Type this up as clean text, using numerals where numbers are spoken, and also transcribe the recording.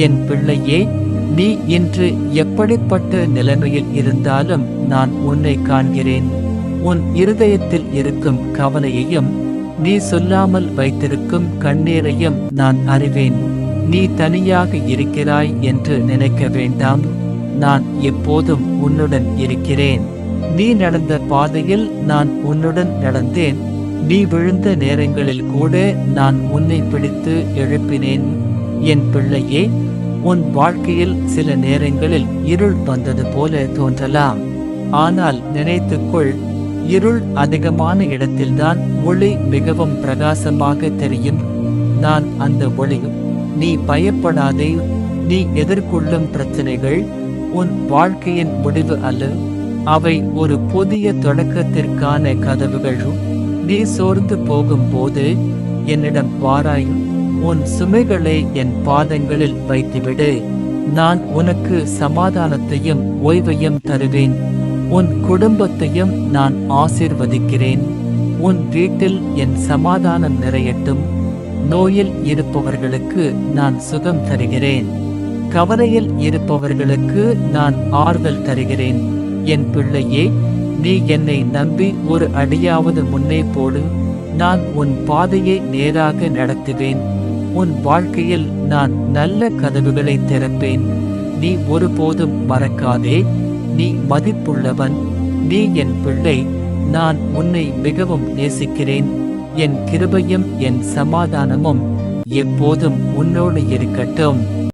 என் பிள்ளையே, நீ இன்று எப்படிப்பட்ட நிலைமையில் இருந்தாலும் நான் உன்னை காண்கிறேன். உன் இருதயத்தில் இருக்கும் கவலையையும் நீ சொல்லாமல் வைத்திருக்கும் கண்ணீரையும் நான் அறிவேன். நீ தனியாக இருக்கிறாய் என்று நினைக்க வேண்டாம். நான் எப்போதும் உன்னுடன் இருக்கிறேன். நீ நடந்த பாதையில் நான் உன்னுடன் நடந்தேன். நீ விழுந்த நேரங்களில் கூட நான் உன்னை பிடித்து எழுப்பினேன். என் பிள்ளையே, உன் வாழ்க்கையில் சில நேரங்களில் இருள் வந்தது போல தோன்றலாம். ஆனால் நினைத்துக்கொள், இருள் அதிகமான இடத்தில்தான் ஒளி மிகவும் பிரகாசமாக தெரியும். நான் அந்த ஒளி. நீ பயப்படாதே. நீ எதிர்கொள்ளும் பிரச்சனைகள் உன் வாழ்க்கையின் முடிவு அல்ல. அவை ஒரு புதிய தொடக்கத்திற்கான கதவுகள். நீ சோர்ந்து போகும்போது என்னிடம் வாராய். உன் சுமைகளை என் பாதங்களில் வைத்துவிடு. நான் உனக்கு சமாதானத்தையும் ஓய்வையும் தருவேன். உன் குடும்பத்தையும் நான் ஆசீர்வதிக்கிறேன். உன் வீட்டில் என் சமாதானம் நிறையட்டும். நோயில் இருப்பவர்களுக்கு நான் சுகம் தருகிறேன். கவலையில் இருப்பவர்களுக்கு நான் ஆறுதல் தருகிறேன். என் பிள்ளையே, நீ என்னை நம்பி ஒரு அடியாவது முன்னே போடு. நான் உன் பாதையை நேராக நடத்துவேன். உன் வாழ்க்கையில் நான் நல்ல கதவுகளை திறப்பேன். நீ ஒருபோதும் மறக்காதே, நீ மதிப்புள்ளவன். நீ என் பிள்ளை. நான் உன்னை மிகவும் நேசிக்கிறேன். என் கிருபையும் என் சமாதானமும் எப்போதும் உன்னோடு இருக்கட்டும்.